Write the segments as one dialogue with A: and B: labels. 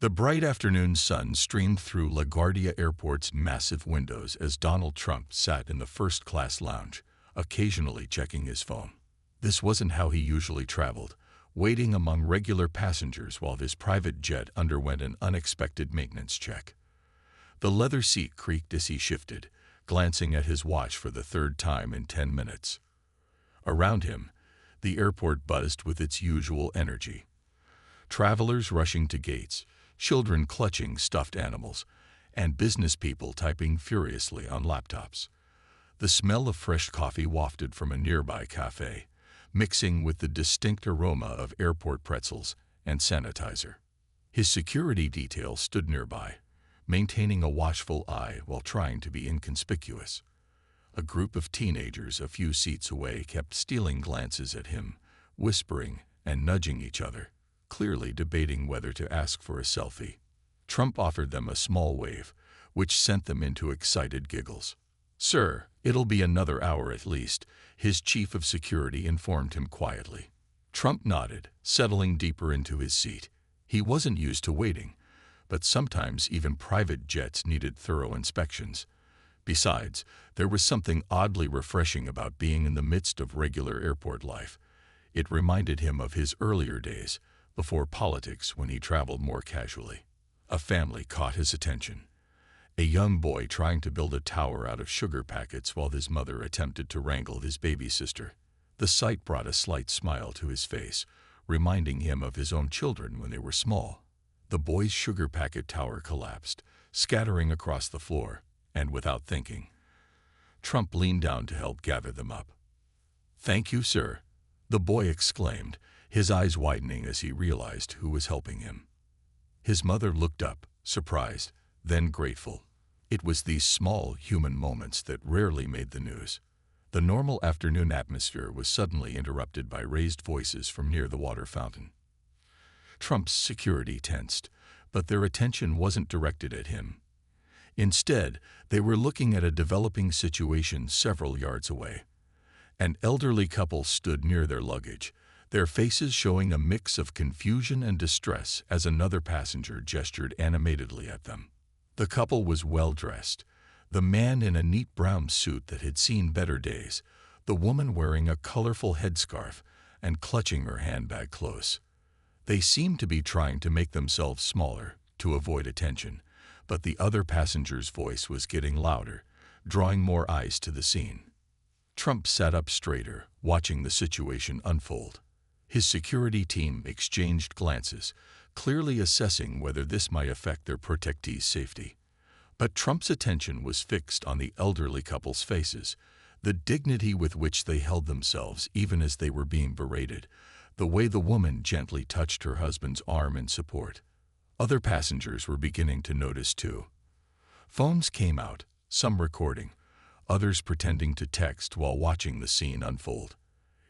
A: The bright afternoon sun streamed through LaGuardia Airport's massive windows as Donald Trump sat in the first-class lounge, occasionally checking his phone. This wasn't how he usually traveled, waiting among regular passengers while his private jet underwent an unexpected maintenance check. The leather seat creaked as he shifted, glancing at his watch for the third time in 10 minutes. Around him, the airport buzzed with its usual energy. Travelers rushing to gates, children clutching stuffed animals, and business people typing furiously on laptops. The smell of fresh coffee wafted from a nearby cafe, mixing with the distinct aroma of airport pretzels and sanitizer. His security detail stood nearby, maintaining a watchful eye while trying to be inconspicuous. A group of teenagers a few seats away kept stealing glances at him, whispering and nudging each other, clearly debating whether to ask for a selfie. Trump offered them a small wave, which sent them into excited giggles. "Sir, it'll be another hour at least," his chief of security informed him quietly. Trump nodded, settling deeper into his seat. He wasn't used to waiting, but sometimes even private jets needed thorough inspections. Besides, there was something oddly refreshing about being in the midst of regular airport life. It reminded him of his earlier days, before politics, when he traveled more casually. A family caught his attention. A young boy trying to build a tower out of sugar packets while his mother attempted to wrangle his baby sister. The sight brought a slight smile to his face, reminding him of his own children when they were small. The boy's sugar packet tower collapsed, scattering across the floor, and without thinking, Trump leaned down to help gather them up. "Thank you, sir," the boy exclaimed, his eyes widening as he realized who was helping him. His mother looked up, surprised, then grateful. It was these small human moments that rarely made the news. The normal afternoon atmosphere was suddenly interrupted by raised voices from near the water fountain. Trump's security tensed, but their attention wasn't directed at him. Instead, they were looking at a developing situation several yards away. An elderly couple stood near their luggage, their faces showing a mix of confusion and distress as another passenger gestured animatedly at them. The couple was well-dressed, the man in a neat brown suit that had seen better days, the woman wearing a colorful headscarf and clutching her handbag close. They seemed to be trying to make themselves smaller, to avoid attention, but the other passenger's voice was getting louder, drawing more eyes to the scene. Trump sat up straighter, watching the situation unfold. His security team exchanged glances, clearly assessing whether this might affect their protectees' safety. But Trump's attention was fixed on the elderly couple's faces, the dignity with which they held themselves even as they were being berated, the way the woman gently touched her husband's arm in support. Other passengers were beginning to notice too. Phones came out, some recording, others pretending to text while watching the scene unfold.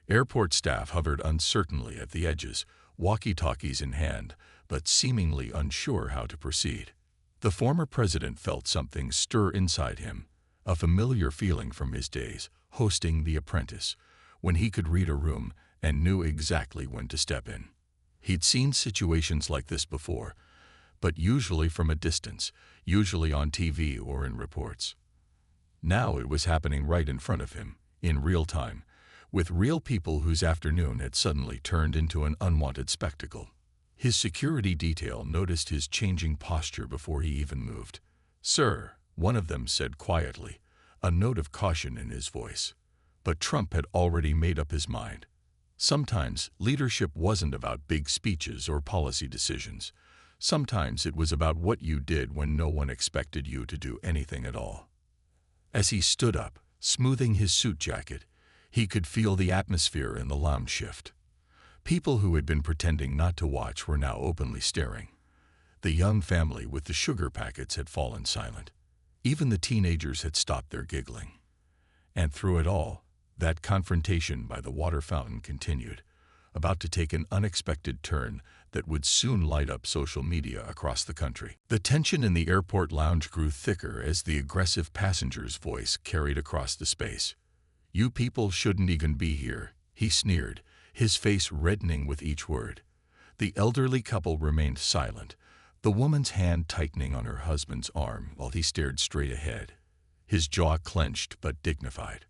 A: Airport staff hovered uncertainly at the edges, walkie-talkies in hand, but seemingly unsure how to proceed. The former president felt something stir inside him, a familiar feeling from his days hosting The Apprentice, when he could read a room and knew exactly when to step in. He'd seen situations like this before, but usually from a distance, usually on TV or in reports. Now it was happening right in front of him, in real time, with real people whose afternoon had suddenly turned into an unwanted spectacle. His security detail noticed his changing posture before he even moved. "Sir," one of them said quietly, a note of caution in his voice. But Trump had already made up his mind. Sometimes leadership wasn't about big speeches or policy decisions. Sometimes it was about what you did when no one expected you to do anything at all. As he stood up, smoothing his suit jacket, he could feel the atmosphere in the lounge shift. People who had been pretending not to watch were now openly staring. The young family with the sugar packets had fallen silent. Even the teenagers had stopped their giggling. And through it all, that confrontation by the water fountain continued, about to take an unexpected turn that would soon light up social media across the country. The tension in the airport lounge grew thicker as the aggressive passenger's voice carried across the space. "You people shouldn't even be here," he sneered, his face reddening with each word. The elderly couple remained silent, the woman's hand tightening on her husband's arm while he stared straight ahead, his jaw clenched but dignified.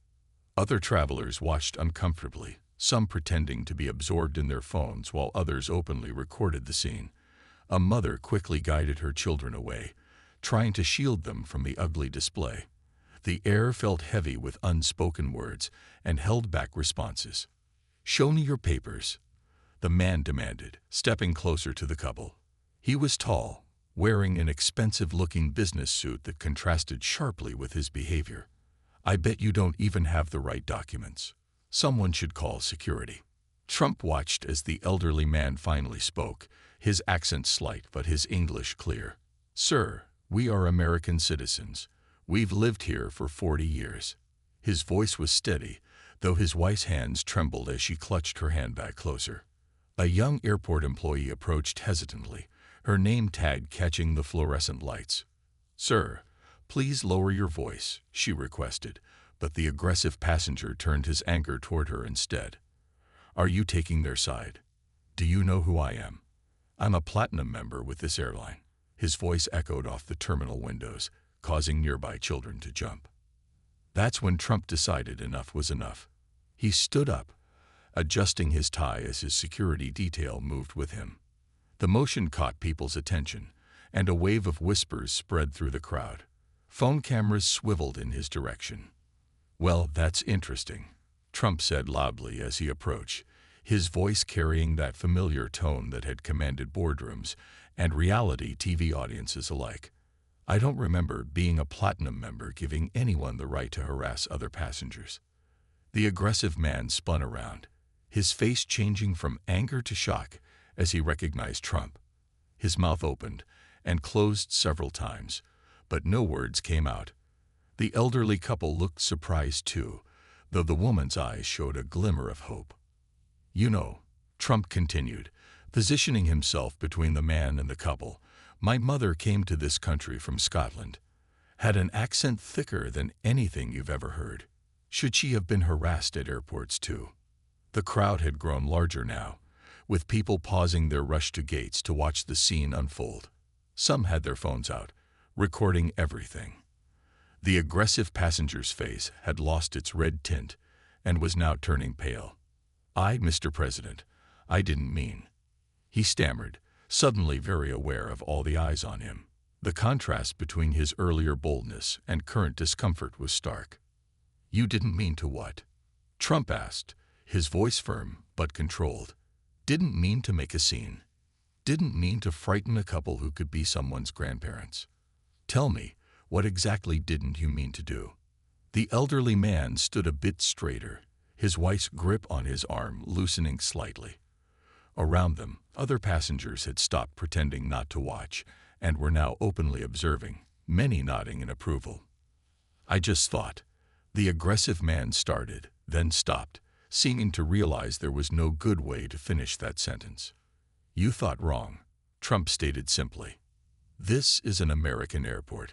A: Other travelers watched uncomfortably, some pretending to be absorbed in their phones while others openly recorded the scene. A mother quickly guided her children away, trying to shield them from the ugly display. The air felt heavy with unspoken words and held back responses. "Show me your papers," the man demanded, stepping closer to the couple. He was tall, wearing an expensive-looking business suit that contrasted sharply with his behavior. "I bet you don't even have the right documents. Someone should call security." Trump watched as the elderly man finally spoke, his accent slight but his English clear. "Sir, we are American citizens. We've lived here for 40 years. His voice was steady, though his wife's hands trembled as she clutched her handbag closer. A young airport employee approached hesitantly, her name tag catching the fluorescent lights. "Sir, please lower your voice," she requested, but the aggressive passenger turned his anger toward her instead. "Are you taking their side? Do you know who I am? I'm a platinum member with this airline." His voice echoed off the terminal windows, causing nearby children to jump. That's when Trump decided enough was enough. He stood up, adjusting his tie as his security detail moved with him. The motion caught people's attention, and a wave of whispers spread through the crowd. Phone cameras swiveled in his direction. "Well, that's interesting," Trump said loudly as he approached, his voice carrying that familiar tone that had commanded boardrooms and reality TV audiences alike. "I don't remember being a platinum member giving anyone the right to harass other passengers." The aggressive man spun around, his face changing from anger to shock as he recognized Trump. His mouth opened and closed several times, but no words came out. The elderly couple looked surprised too, though the woman's eyes showed a glimmer of hope. "You know," Trump continued, positioning himself between the man and the couple, "my mother came to this country from Scotland. Had an accent thicker than anything you've ever heard. Should she have been harassed at airports too?" The crowd had grown larger now, with people pausing their rush to gates to watch the scene unfold. Some had their phones out, recording everything. The aggressive passenger's face had lost its red tint and was now turning pale. Mr. President, I didn't mean," he stammered, suddenly very aware of all the eyes on him. The contrast between his earlier boldness and current discomfort was stark. "You didn't mean to what?" Trump asked, his voice firm but controlled. "Didn't mean to make a scene. Didn't mean to frighten a couple who could be someone's grandparents. Tell me, what exactly didn't you mean to do?" The elderly man stood a bit straighter, his wife's grip on his arm loosening slightly. Around them, other passengers had stopped pretending not to watch and were now openly observing, many nodding in approval. "I just thought," the aggressive man started, then stopped, seeming to realize there was no good way to finish that sentence. "You thought wrong," Trump stated simply. "This is an American airport.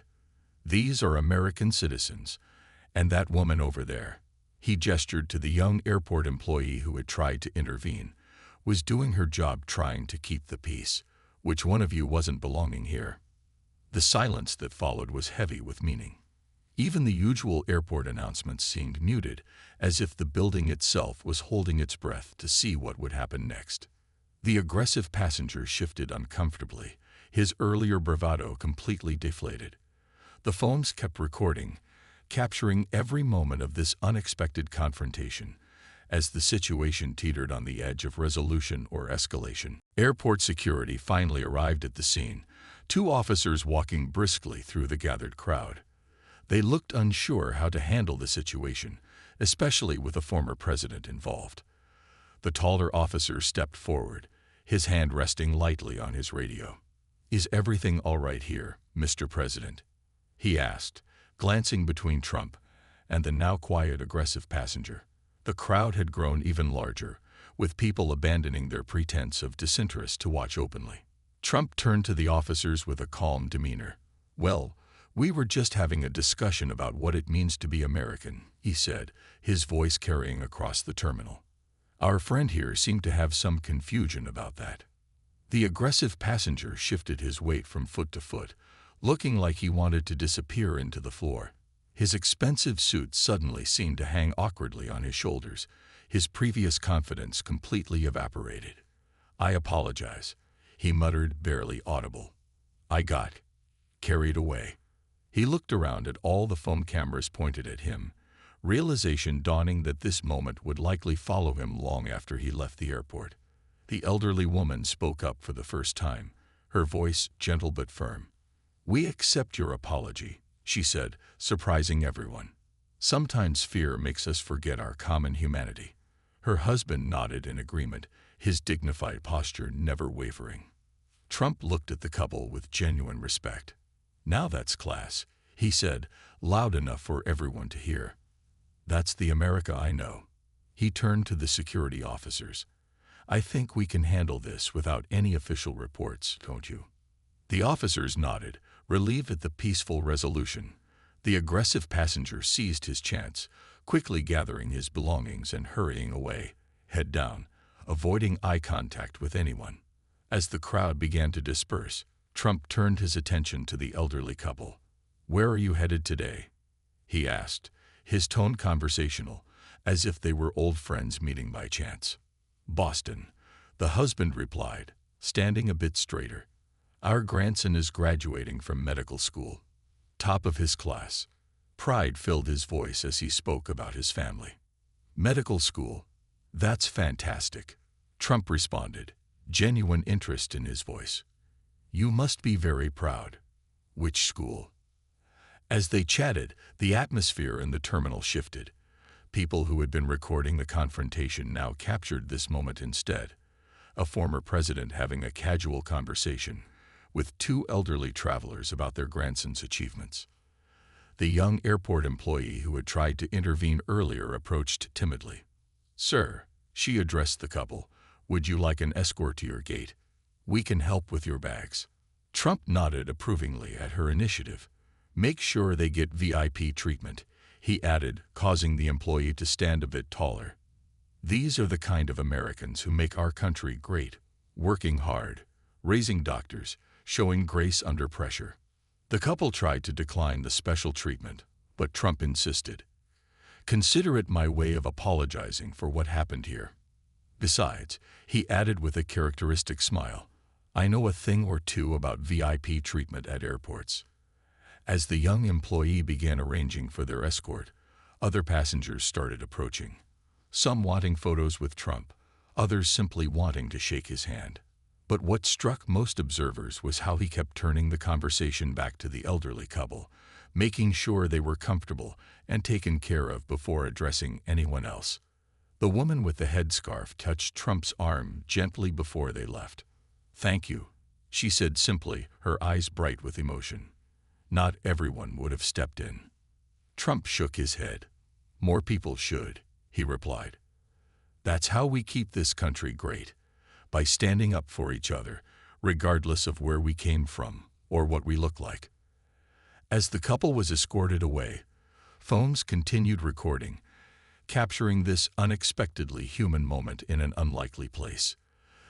A: These are American citizens, and that woman over there," he gestured to the young airport employee who had tried to intervene, "was doing her job trying to keep the peace. Which one of you wasn't belonging here?" The silence that followed was heavy with meaning. Even the usual airport announcements seemed muted, as if the building itself was holding its breath to see what would happen next. The aggressive passenger shifted uncomfortably, his earlier bravado completely deflated. The phones kept recording, capturing every moment of this unexpected confrontation, as the situation teetered on the edge of resolution or escalation. Airport security finally arrived at the scene, two officers walking briskly through the gathered crowd. They looked unsure how to handle the situation, especially with a former president involved. The taller officer stepped forward, his hand resting lightly on his radio. "Is everything all right here, Mr. President?" he asked, glancing between Trump and the now quiet, aggressive passenger. The crowd had grown even larger, with people abandoning their pretense of disinterest to watch openly. Trump turned to the officers with a calm demeanor. "Well, we were just having a discussion about what it means to be American," he said, his voice carrying across the terminal. "Our friend here seemed to have some confusion about that." The aggressive passenger shifted his weight from foot to foot, looking like he wanted to disappear into the floor. His expensive suit suddenly seemed to hang awkwardly on his shoulders. His previous confidence completely evaporated. "I apologize," he muttered, barely audible. "I got carried away." He looked around at all the phone cameras pointed at him, realization dawning that this moment would likely follow him long after he left the airport. The elderly woman spoke up for the first time, her voice gentle but firm. "We accept your apology," she said, surprising everyone. "Sometimes fear makes us forget our common humanity." Her husband nodded in agreement, his dignified posture never wavering. Trump looked at the couple with genuine respect. "Now that's class," he said, loud enough for everyone to hear. "That's the America I know." He turned to the security officers. "I think we can handle this without any official reports, don't you?" The officers nodded, relieved at the peaceful resolution. The aggressive passenger seized his chance, quickly gathering his belongings and hurrying away, head down, avoiding eye contact with anyone. As the crowd began to disperse, Trump turned his attention to the elderly couple. "Where are you headed today?" he asked, his tone conversational, as if they were old friends meeting by chance. "Boston," the husband replied, standing a bit straighter. "Our grandson is graduating from medical school. Top of his class." Pride filled his voice as he spoke about his family. "Medical school? That's fantastic," Trump responded, genuine interest in his voice. "You must be very proud. Which school?" As they chatted, the atmosphere in the terminal shifted. People who had been recording the confrontation now captured this moment instead. A former president having a casual conversation with two elderly travelers about their grandson's achievements. The young airport employee who had tried to intervene earlier approached timidly. "Sir," she addressed the couple, "would you like an escort to your gate? We can help with your bags." Trump nodded approvingly at her initiative. "Make sure they get VIP treatment," he added, causing the employee to stand a bit taller. "These are the kind of Americans who make our country great, working hard, raising doctors, showing grace under pressure." The couple tried to decline the special treatment, but Trump insisted. "Consider it my way of apologizing for what happened here. Besides," he added with a characteristic smile, "I know a thing or two about VIP treatment at airports." As the young employee began arranging for their escort, other passengers started approaching. Some wanting photos with Trump, others simply wanting to shake his hand. But what struck most observers was how he kept turning the conversation back to the elderly couple, making sure they were comfortable and taken care of before addressing anyone else. The woman with the headscarf touched Trump's arm gently before they left. "Thank you," she said simply, her eyes bright with emotion. Not everyone would have stepped in. Trump shook his head. "More people should," he replied. "That's how we keep this country great, by standing up for each other, regardless of where we came from or what we look like." As the couple was escorted away, phones continued recording, capturing this unexpectedly human moment in an unlikely place.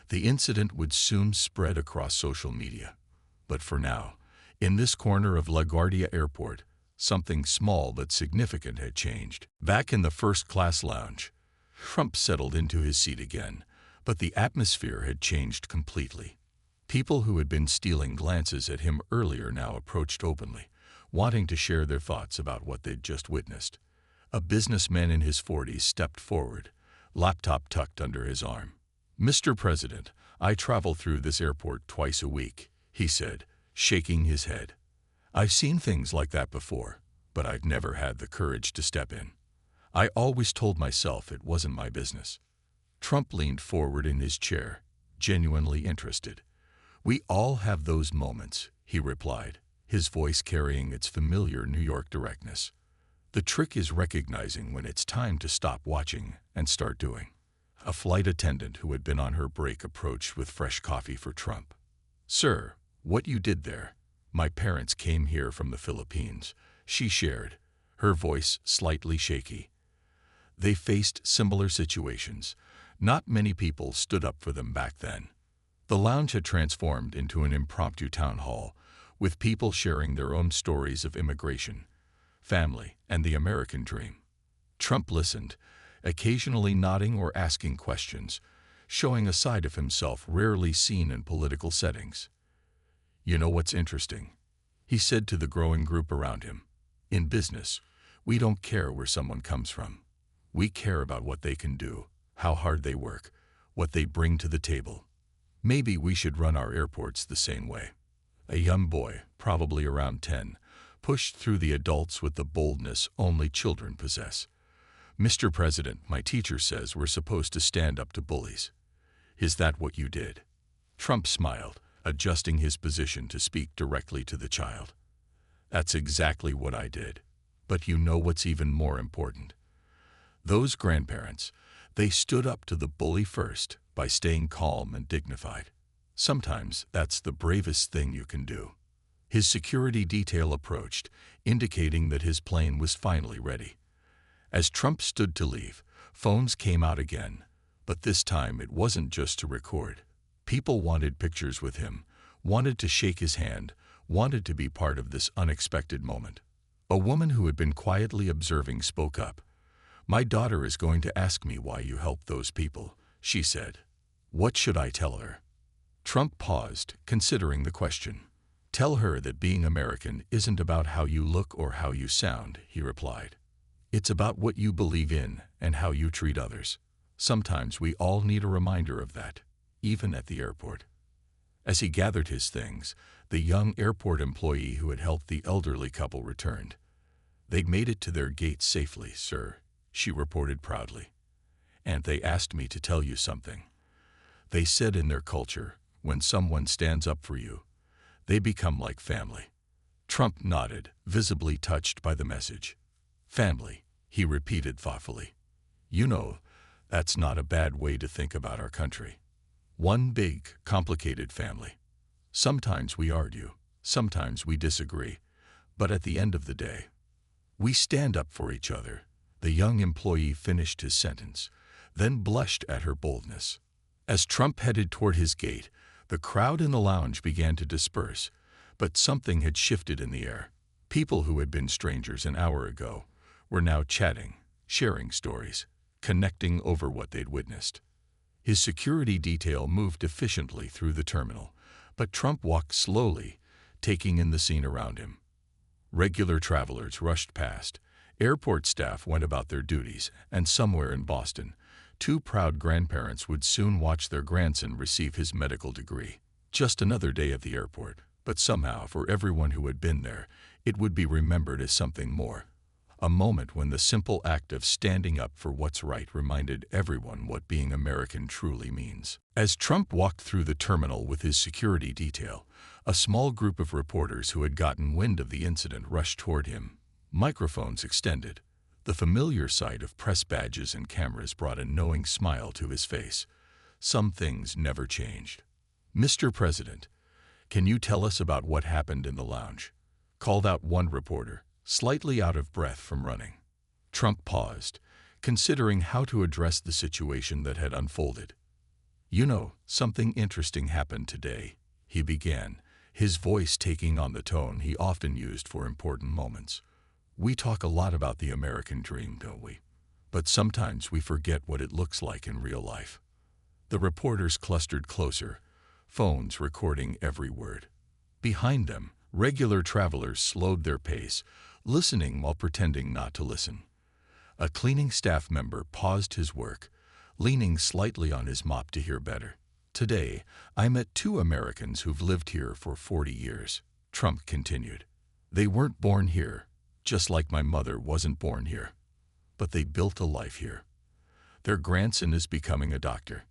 A: The incident would soon spread across social media. But for now, in this corner of LaGuardia Airport, something small but significant had changed. Back in the first-class lounge, Trump settled into his seat again, but the atmosphere had changed completely. People who had been stealing glances at him earlier now approached openly, wanting to share their thoughts about what they'd just witnessed. A businessman in his 40s stepped forward, laptop tucked under his arm. "Mr. President, I travel through this airport twice a week," he said, shaking his head. "I've seen things like that before, but I've never had the courage to step in. I always told myself it wasn't my business." Trump leaned forward in his chair, genuinely interested. "We all have those moments," he replied, his voice carrying its familiar New York directness. "The trick is recognizing when it's time to stop watching and start doing." A flight attendant who had been on her break approached with fresh coffee for Trump. "Sir, what you did there? My parents came here from the Philippines," she shared, her voice slightly shaky. They faced similar situations. Not many people stood up for them back then. The lounge had transformed into an impromptu town hall, with people sharing their own stories of immigration, family, and the American dream. Trump listened, occasionally nodding or asking questions, showing a side of himself rarely seen in political settings. "You know what's interesting?" he said to the growing group around him. "In business, we don't care where someone comes from. We care about what they can do, how hard they work, what they bring to the table. Maybe we should run our airports the same way." A young boy, probably around 10, pushed through the adults with the boldness only children possess. "Mr. President, my teacher says we're supposed to stand up to bullies. Is that what you did?" Trump smiled, adjusting his position to speak directly to the child. "That's exactly what I did. But you know what's even more important? Those grandparents, they stood up to the bully first by staying calm and dignified. Sometimes that's the bravest thing you can do." His security detail approached, indicating that his plane was finally ready. As Trump stood to leave, phones came out again, but this time it wasn't just to record. People wanted pictures with him, wanted to shake his hand, wanted to be part of this unexpected moment. A woman who had been quietly observing spoke up. "My daughter is going to ask me why you helped those people," she said. "What should I tell her?" Trump paused, considering the question. "Tell her that being American isn't about how you look or how you sound," he replied. "It's about what you believe in and how you treat others. Sometimes we all need a reminder of that, even at the airport." As he gathered his things, the young airport employee who had helped the elderly couple returned. "They made it to their gate safely, sir," she reported proudly. "And they asked me to tell you something. They said in their culture, when someone stands up for you, they become like family." Trump nodded, visibly touched by the message. "Family," he repeated thoughtfully. "You know, that's not a bad way to think about our country. One big, complicated family. Sometimes we argue, sometimes we disagree, but at the end of the day, we stand up for each other." The young employee finished his sentence, then blushed at her boldness. As Trump headed toward his gate, the crowd in the lounge began to disperse, but something had shifted in the air. People who had been strangers an hour ago were now chatting, sharing stories, connecting over what they'd witnessed. His security detail moved efficiently through the terminal, but Trump walked slowly, taking in the scene around him. Regular travelers rushed past, airport staff went about their duties, and somewhere in Boston, two proud grandparents would soon watch their grandson receive his medical degree. Just another day at the airport, but somehow, for everyone who had been there, it would be remembered as something more. A moment when the simple act of standing up for what's right reminded everyone what being American truly means. As Trump walked through the terminal with his security detail, a small group of reporters who had gotten wind of the incident rushed toward him, microphones extended. The familiar sight of press badges and cameras brought a knowing smile to his face. Some things never changed. "Mr. President, can you tell us about what happened in the lounge?" called out one reporter, slightly out of breath from running. Trump paused, considering how to address the situation that had unfolded. "You know, something interesting happened today," he began, his voice taking on the tone he often used for important moments. "We talk a lot about the American dream, don't we? But sometimes we forget what it looks like in real life." The reporters clustered closer, phones recording every word. Behind them, regular travelers slowed their pace, listening while pretending not to listen. A cleaning staff member paused his work, leaning slightly on his mop to hear better. "Today, I met two Americans who've lived here for 40 years, Trump continued. "They weren't born here, just like my mother wasn't born here. But they built a life here. Their grandson is becoming a doctor."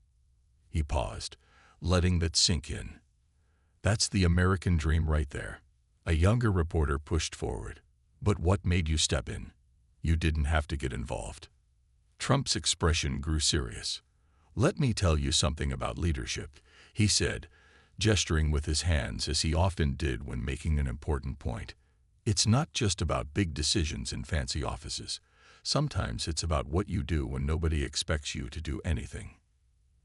A: He paused, letting that sink in. "That's the American dream right there." A younger reporter pushed forward. "But what made you step in? You didn't have to get involved." Trump's expression grew serious. "Let me tell you something about leadership," he said, gesturing with his hands as he often did when making an important point. "It's not just about big decisions in fancy offices. Sometimes it's about what you do when nobody expects you to do anything."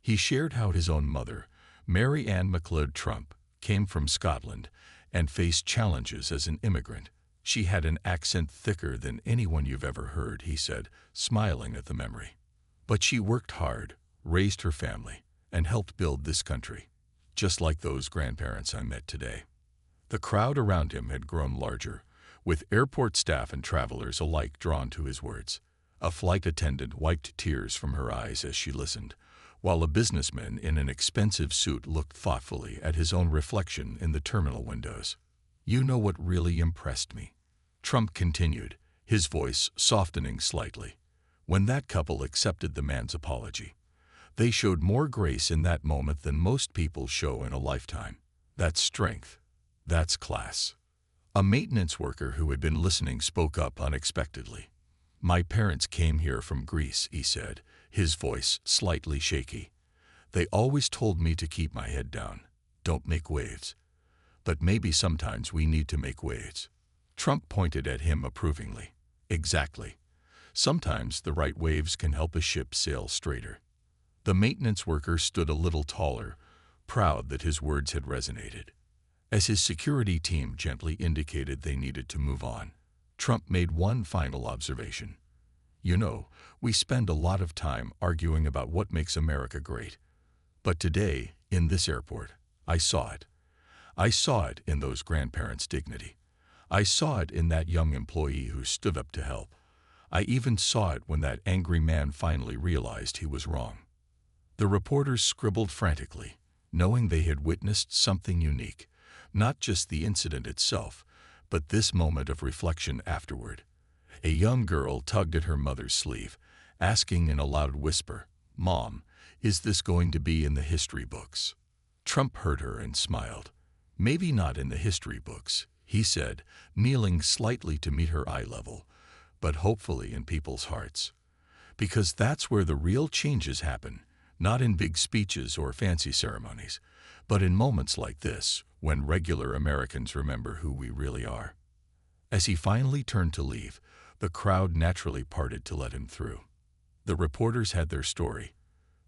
A: He shared how his own mother, Mary Ann MacLeod Trump came from Scotland and faced challenges as an immigrant. She had an accent thicker than anyone you've ever heard, he said, smiling at the memory. But she worked hard, raised her family, and helped build this country, just like those grandparents I met today. The crowd around him had grown larger, with airport staff and travelers alike drawn to his words. A flight attendant wiped tears from her eyes as she listened, while a businessman in an expensive suit looked thoughtfully at his own reflection in the terminal windows. "You know what really impressed me?" Trump continued, his voice softening slightly. "When that couple accepted the man's apology, they showed more grace in that moment than most people show in a lifetime. That's strength. That's class." A maintenance worker who had been listening spoke up unexpectedly. "My parents came here from Greece," he said, his voice slightly shaky. "They always told me to keep my head down, don't make waves. But maybe sometimes we need to make waves." Trump pointed at him approvingly. "Exactly. Sometimes the right waves can help a ship sail straighter." The maintenance worker stood a little taller, proud that his words had resonated. As his security team gently indicated they needed to move on, Trump made one final observation. "You know, we spend a lot of time arguing about what makes America great. But today, in this airport, I saw it. I saw it in those grandparents' dignity. I saw it in that young employee who stood up to help. I even saw it when that angry man finally realized he was wrong." The reporters scribbled frantically, knowing they had witnessed something unique, not just the incident itself, but this moment of reflection afterward. A young girl tugged at her mother's sleeve, asking in a loud whisper, "Mom, is this going to be in the history books?" Trump heard her and smiled. "Maybe not in the history books," he said, kneeling slightly to meet her eye level, "but hopefully in people's hearts. Because that's where the real changes happen, not in big speeches or fancy ceremonies, but in moments like this, when regular Americans remember who we really are." As he finally turned to leave, the crowd naturally parted to let him through. The reporters had their story,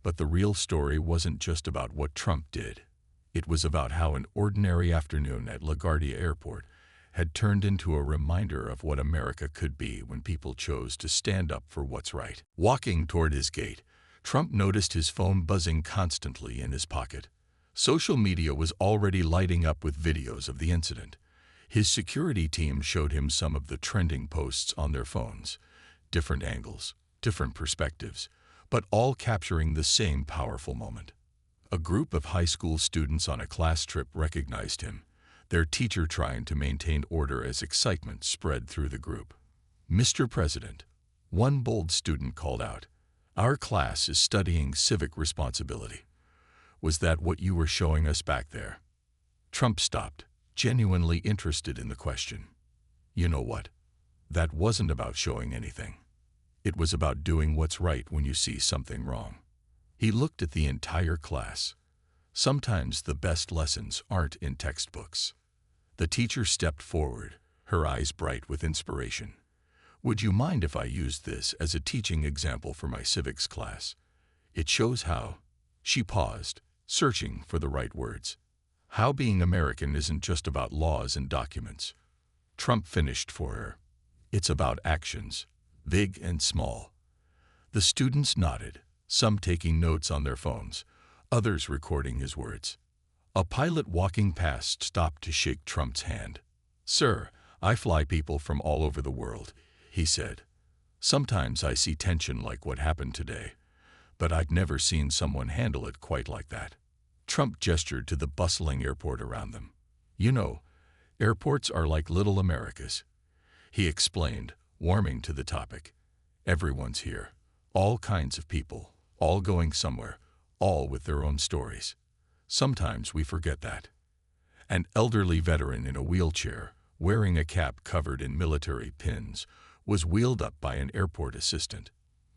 A: but the real story wasn't just about what Trump did. It was about how an ordinary afternoon at LaGuardia Airport had turned into a reminder of what America could be when people chose to stand up for what's right. Walking toward his gate, Trump noticed his phone buzzing constantly in his pocket. Social media was already lighting up with videos of the incident. His security team showed him some of the trending posts on their phones. Different angles, different perspectives, but all capturing the same powerful moment. A group of high school students on a class trip recognized him, their teacher trying to maintain order as excitement spread through the group. "Mr. President," one bold student called out, "our class is studying civic responsibility. Was that what you were showing us back there?" Trump stopped, genuinely interested in the question. "You know what? That wasn't about showing anything. It was about doing what's right when you see something wrong." He looked at the entire class. Sometimes the best lessons aren't in textbooks. The teacher stepped forward, her eyes bright with inspiration. "Would you mind if I used this as a teaching example for my civics class? It shows how—" She paused, searching for the right words. "How being American isn't just about laws and documents." Trump finished for her. "It's about actions, big and small." The students nodded, some taking notes on their phones, others recording his words. A pilot walking past stopped to shake Trump's hand. "Sir, I fly people from all over the world," he said. "Sometimes I see tension like what happened today, but I've never seen someone handle it quite like that." Trump gestured to the bustling airport around them. "You know, airports are like little Americas," he explained, warming to the topic. "Everyone's here, all kinds of people, all going somewhere, all with their own stories. Sometimes we forget that." An elderly veteran in a wheelchair, wearing a cap covered in military pins, was wheeled up by an airport assistant.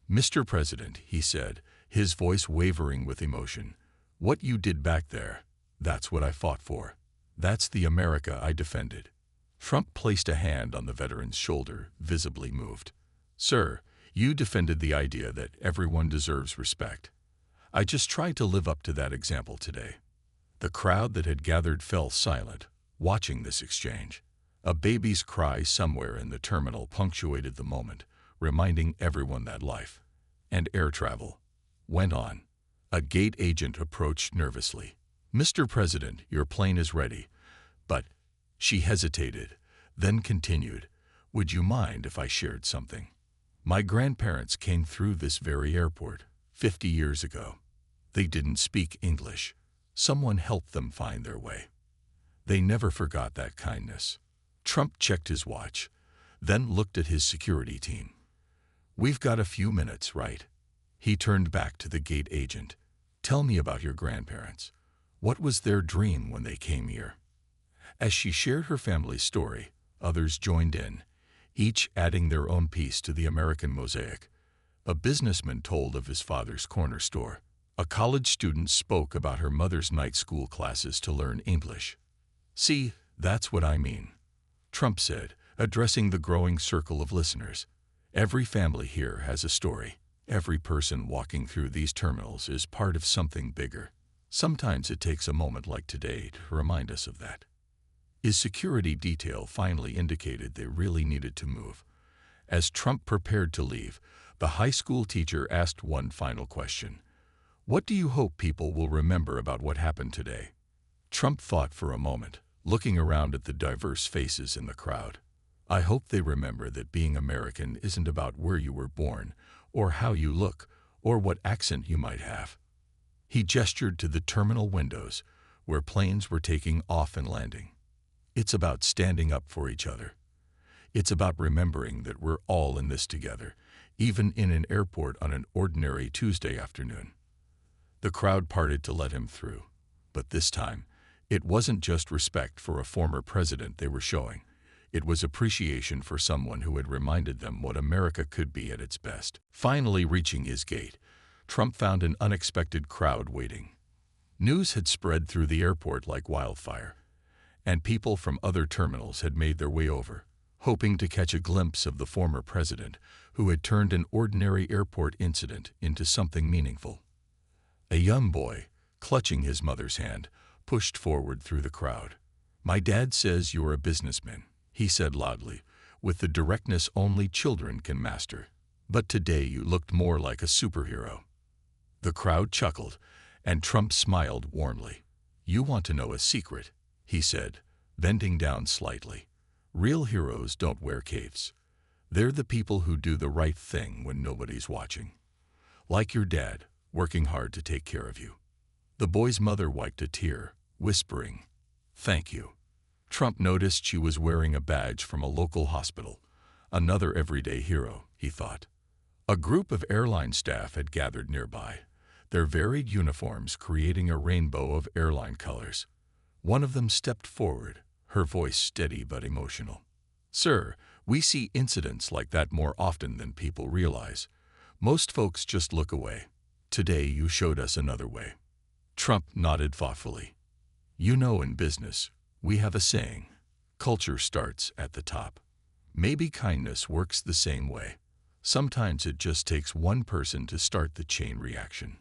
A: "Mr. President," he said, his voice wavering with emotion, "what you did back there, that's what I fought for. That's the America I defended." Trump placed a hand on the veteran's shoulder, visibly moved. "Sir, you defended the idea that everyone deserves respect. I just tried to live up to that example today." The crowd that had gathered fell silent, watching this exchange. A baby's cry somewhere in the terminal punctuated the moment, reminding everyone that life and air travel went on. A gate agent approached nervously. "Mr. President, your plane is ready." But she hesitated, then continued, "Would you mind if I shared something? My grandparents came through this very airport 50 years ago. They didn't speak English. Someone helped them find their way. They never forgot that kindness." Trump checked his watch, then looked at his security team. "We've got a few minutes, right?" He turned back to the gate agent. "Tell me about your grandparents. What was their dream when they came here?" As she shared her family's story, others joined in, each adding their own piece to the American mosaic. A businessman told of his father's corner store. A college student spoke about her mother's night school classes to learn English. "See, that's what I mean," Trump said, addressing the growing circle of listeners. "Every family here has a story. Every person walking through these terminals is part of something bigger. Sometimes it takes a moment like today to remind us of that." His security detail finally indicated they really needed to move. As Trump prepared to leave, the high school teacher asked one final question. "What do you hope people will remember about what happened today?" Trump thought for a moment, looking around at the diverse faces in the crowd. "I hope they remember that being American isn't about where you were born, or how you look, or what accent you might have." He gestured to the terminal windows, where planes were taking off and landing. "It's about standing up for each other. It's about remembering that we're all in this together, even in an airport on an ordinary Tuesday afternoon." The crowd parted to let him through. But this time, it wasn't just respect for a former president they were showing. It was appreciation for someone who had reminded them what America could be at its best. Finally reaching his gate, Trump found an unexpected crowd waiting. News had spread through the airport like wildfire, and people from other terminals had made their way over, hoping to catch a glimpse of the former president who had turned an ordinary airport incident into something meaningful. A young boy, clutching his mother's hand, pushed forward through the crowd. "My dad says you're a businessman," he said loudly, with the directness only children can master. "But today you looked more like a superhero." The crowd chuckled, and Trump smiled warmly. "You want to know a secret?" he said, bending down slightly. "Real heroes don't wear capes. They're the people who do the right thing when nobody's watching. Like your dad, working hard to take care of you." The boy's mother wiped a tear, whispering, "Thank you." Trump noticed she was wearing a badge from a local hospital. Another everyday hero, he thought. A group of airline staff had gathered nearby, their varied uniforms creating a rainbow of airline colors. One of them stepped forward, her voice steady but emotional. "Sir, we see incidents like that more often than people realize. Most folks just look away. Today you showed us another way." Trump nodded thoughtfully. "You know, in business, we have a saying, culture starts at the top. Maybe kindness works the same way. Sometimes it just takes one person to start the chain reaction."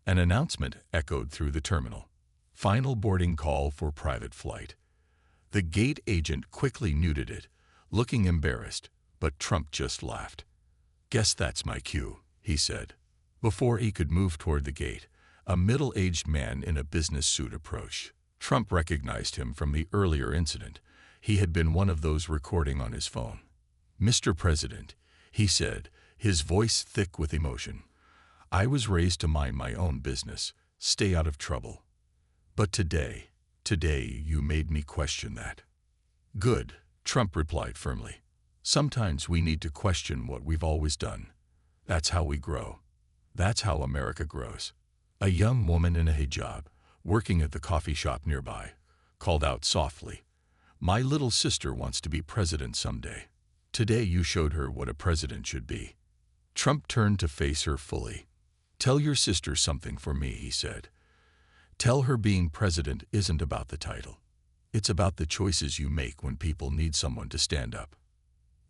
A: An announcement echoed through the terminal. "Final boarding call for private flight." The gate agent quickly muted it, looking embarrassed, but Trump just laughed. "Guess that's my cue," he said. Before he could move toward the gate, a middle-aged man in a business suit approached. Trump recognized him from the earlier incident. He had been one of those recording on his phone. "Mr. President," he said, his voice thick with emotion, "I was raised to mind my own business, stay out of trouble. But today you made me question that." "Good," Trump replied firmly. "Sometimes we need to question what we've always done. That's how we grow. That's how America grows." A young woman in a hijab, working at the coffee shop nearby, called out softly, "My little sister wants to be president someday. Today you showed her what a president should be." Trump turned to face her fully. "Tell your sister something for me," he said. "Tell her being president isn't about the title. It's about the choices you make when people need someone to stand up."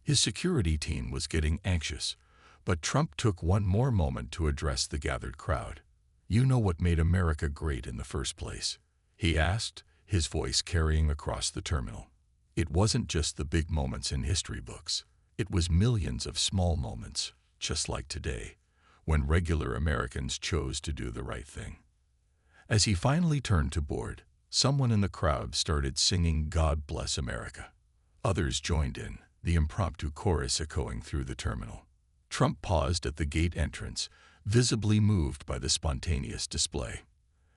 A: His security team was getting anxious, but Trump took one more moment to address the gathered crowd. "You know what made America great in the first place," he asked, his voice carrying across the terminal. It wasn't just the big moments in history books. It was millions of small moments, just like today, when regular Americans chose to do the right thing. As he finally turned to board, someone in the crowd started singing "God Bless America." Others joined in, the impromptu chorus echoing through the terminal. Trump paused at the gate entrance, visibly moved by the spontaneous display.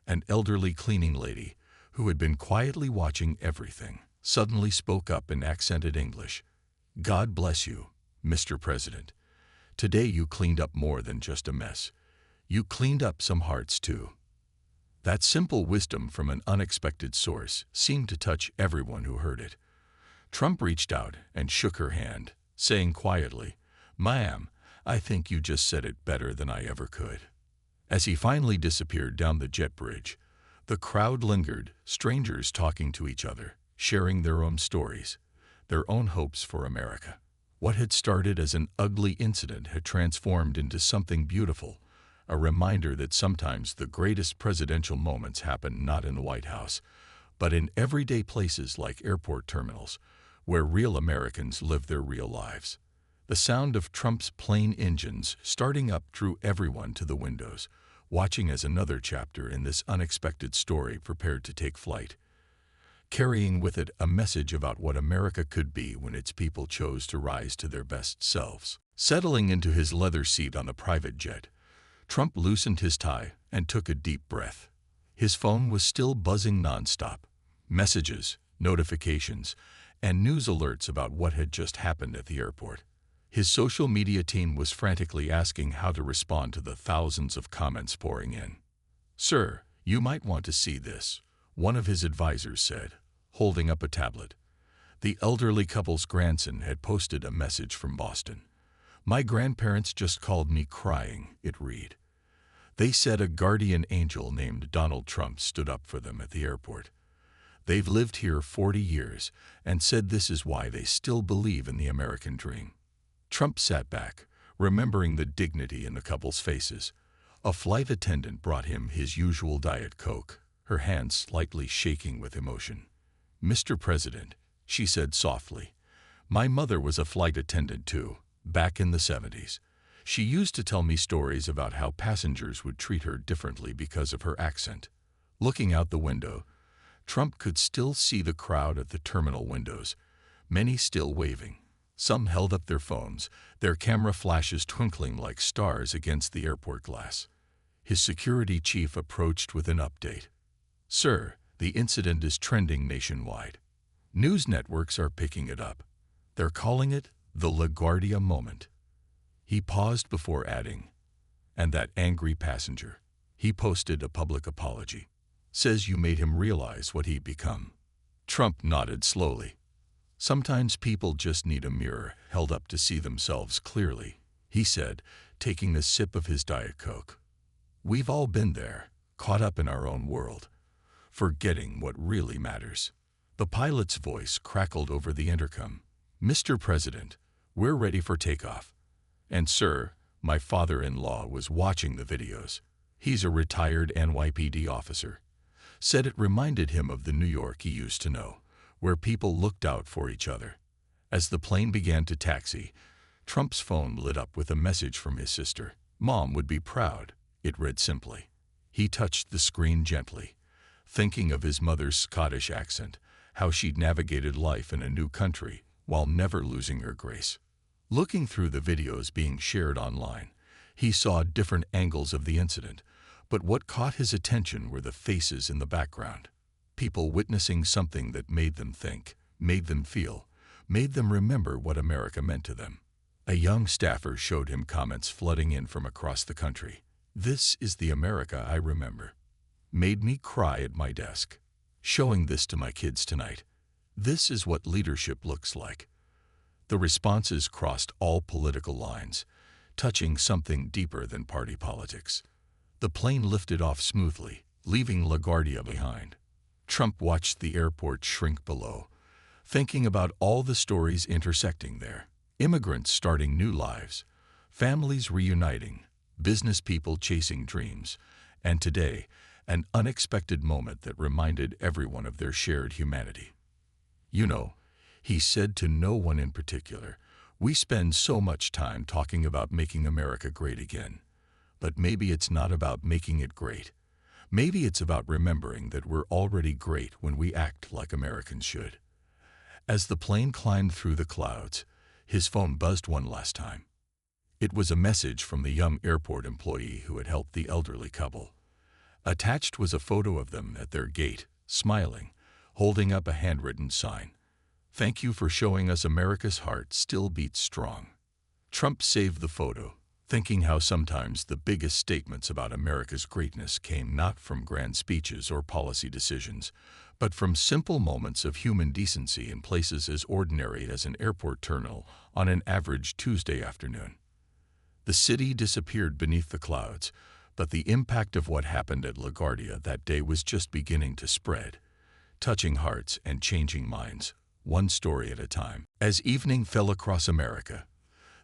A: An elderly cleaning lady, who had been quietly watching everything, suddenly spoke up in accented English. "God bless you, Mr. President. Today you cleaned up more than just a mess. You cleaned up some hearts too." That simple wisdom from an unexpected source seemed to touch everyone who heard it. Trump reached out and shook her hand, saying quietly, "Ma'am, I think you just said it better than I ever could." As he finally disappeared down the jet bridge, the crowd lingered, strangers talking to each other, sharing their own stories, their own hopes for America. What had started as an ugly incident had transformed into something beautiful, a reminder that sometimes the greatest presidential moments happen not in the White House, but in everyday places like airport terminals, where real Americans live their real lives. The sound of Trump's plane engines starting up drew everyone to the windows, watching as another chapter in this unexpected story prepared to take flight, carrying with it a message about what America could be when its people chose to rise to their best selves. Settling into his leather seat on the private jet, Trump loosened his tie and took a deep breath. His phone was still buzzing nonstop. Messages, notifications, and news alerts about what had just happened at the airport. His social media team was frantically asking how to respond to the thousands of comments pouring in. "Sir, you might want to see this," one of his advisors said, holding up a tablet. The elderly couple's grandson had posted a message from Boston. "My grandparents just called me crying," it read. "They said a guardian angel named Donald Trump stood up for them at the airport. They've lived here 40 years and said this is why they still believe in the American dream." Trump sat back, remembering the dignity in the couple's faces. A flight attendant brought him his usual Diet Coke, her hands slightly shaking with emotion. "Mr. President," she said softly, "my mother was a flight attendant too, back in the 70s. She used to tell me stories about how passengers would treat her differently because of her accent." Looking out the window, Trump could still see the crowd at the terminal windows, many still waving. Some held up their phones, their camera flashes twinkling like stars against the airport glass. His security chief approached with an update. "Sir, the incident is trending nationwide. News networks are picking it up. They're calling it the LaGuardia moment." He paused before adding, "And that angry passenger, he posted a public apology. Says you made him realize what he'd become." Trump nodded slowly. "Sometimes people just need a mirror held up to see themselves clearly," he said, taking a sip of his Diet Coke. "We've all been there, caught up in our own world, forgetting what really matters." The pilot's voice crackled over the intercom. "Mr. President, we're ready for takeoff. And sir, my father-in-law was watching the videos. He's a retired NYPD officer. Said it reminded him of the New York he used to know, where people looked out for each other." As the plane began to taxi, Trump's phone lit up with a message from his sister. "Mom would be proud," it read simply. He touched the screen gently, thinking of his mother's Scottish accent, how she'd navigated life in a new country while never losing her grace. Looking through the videos being shared online, he saw different angles of the incident, but what caught his attention were the faces in the background. People witnessing something that made them think, made them feel, made them remember what America meant to them. A young staffer showed him comments flooding in from across the country. "This is the America I remember. Made me cry at my desk. Showing this to my kids tonight. This is what leadership looks like." The responses crossed all political lines, touching something deeper than party politics. The plane lifted off smoothly, leaving LaGuardia behind. Trump watched the airport shrink below, thinking about all the stories intersecting there. Immigrants starting new lives, families reuniting, business people chasing dreams, and today, an unexpected moment that reminded everyone of their shared humanity. "You know," he said to no one in particular, "we spend so much time talking about making America great again. But maybe it's not about making it great. Maybe it's about remembering that we're already great when we act like Americans should." As the plane climbed through the clouds, his phone buzzed one last time. It was a message from the young airport employee who had helped the elderly couple. Attached was a photo of them at their gate, smiling, holding up a handwritten sign. "Thank you for showing us America's heart still beats strong." Trump saved the photo, thinking how sometimes the biggest statements about America's greatness came not from grand speeches or policy decisions, but from simple moments of human decency in places as ordinary as an airport terminal on an average Tuesday afternoon. The city disappeared beneath the clouds, but the impact of what happened at LaGuardia that day was just beginning to spread, touching hearts and changing minds, one story at a time. As evening fell across America,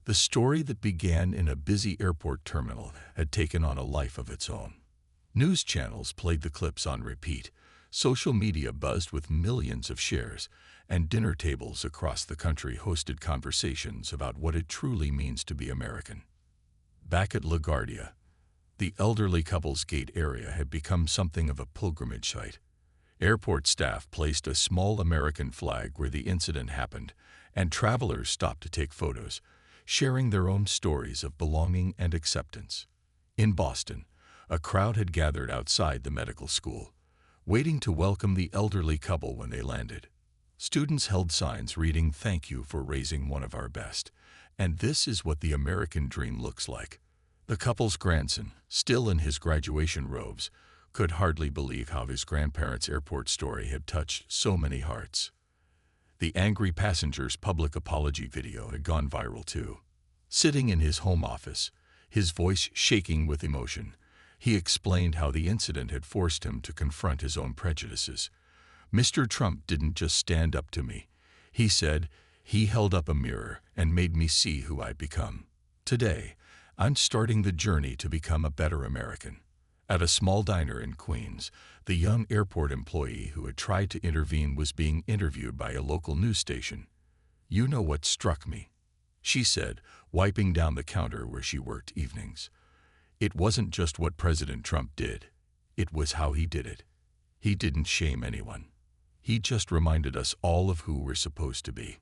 A: the story that began in a busy airport terminal had taken on a life of its own. News channels played the clips on repeat, social media buzzed with millions of shares, and dinner tables across the country hosted conversations about what it truly means to be American. Back at LaGuardia, the elderly couple's gate area had become something of a pilgrimage site. Airport staff placed a small American flag where the incident happened, and travelers stopped to take photos, sharing their own stories of belonging and acceptance. In Boston, a crowd had gathered outside the medical school, waiting to welcome the elderly couple when they landed. Students held signs reading, "Thank you for raising one of our best, and this is what the American dream looks like." The couple's grandson, still in his graduation robes, could hardly believe how his grandparents' airport story had touched so many hearts. The angry passenger's public apology video had gone viral too. Sitting in his home office, his voice shaking with emotion, he explained how the incident had forced him to confront his own prejudices. "Mr. Trump didn't just stand up to me," he said. "He held up a mirror and made me see who I'd become. Today, I'm starting the journey to become a better American." At a small diner in Queens, the young airport employee who had tried to intervene was being interviewed by a local news station. "You know what struck me?" she said, wiping down the counter where she worked evenings. "It wasn't just what President Trump did. It was how he did it. He didn't shame anyone. He just reminded us all of who we're supposed to be."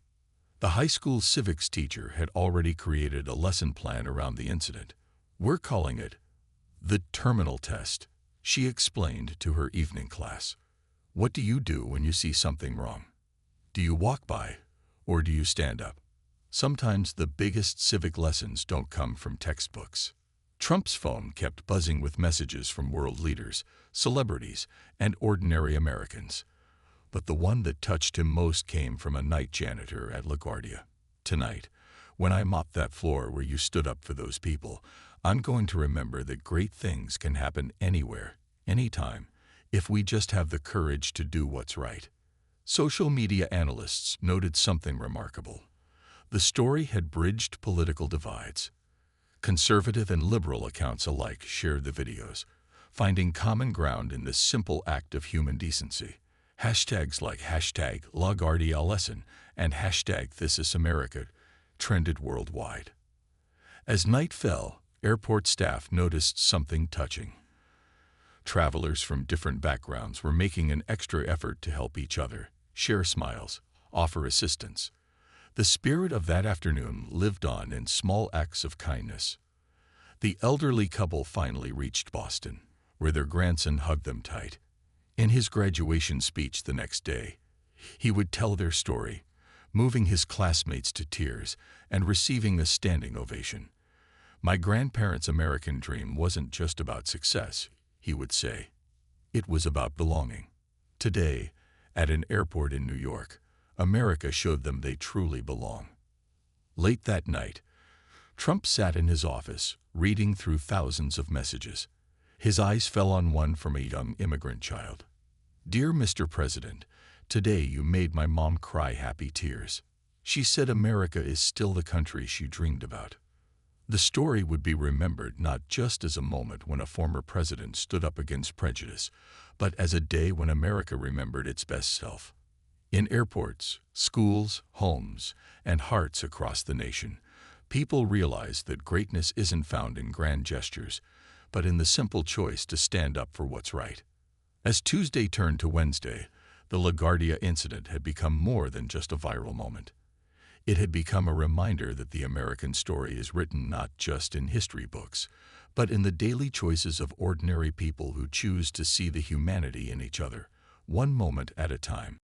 A: The high school civics teacher had already created a lesson plan around the incident. "We're calling it the terminal test," she explained to her evening class. "What do you do when you see something wrong? Do you walk by, or do you stand up?" Sometimes the biggest civic lessons don't come from textbooks. Trump's phone kept buzzing with messages from world leaders, celebrities, and ordinary Americans. But the one that touched him most came from a night janitor at LaGuardia. "Tonight, when I mop that floor where you stood up for those people, I'm going to remember that great things can happen anywhere, anytime, if we just have the courage to do what's right." Social media analysts noted something remarkable. The story had bridged political divides. Conservative and liberal accounts alike shared the videos, finding common ground in this simple act of human decency. Hashtags like #LaGuardia and #ThisIsAmerica trended worldwide. As night fell, airport staff noticed something touching. Travelers from different backgrounds were making an extra effort to help each other, share smiles, offer assistance. The spirit of that afternoon lived on in small acts of kindness. The elderly couple finally reached Boston, where their grandson hugged them tight. In his graduation speech the next day, he would tell their story, moving his classmates to tears and receiving a standing ovation. "My grandparents' American dream wasn't just about success," he would say. "It was about belonging." Today, at an airport in New York, America showed them they truly belong. Late that night, Trump sat in his office, reading through thousands of messages. His eyes fell on one from a young immigrant child. "Dear Mr. President, today you made my mom cry happy tears. She said America is still the country she dreamed about." The story would be remembered not just as a moment when a former president stood up against prejudice, but as a day when America remembered its best self. In airports, schools, homes, and hearts across the nation, people realized that greatness isn't found in grand gestures, but in the simple choice to stand up for what's right. As Tuesday turned to Wednesday, the LaGuardia incident had become more than just a viral moment. It had become a reminder that the American story is written not just in history books, but in the daily choices of ordinary people who choose to see the humanity in each other, one moment at a time.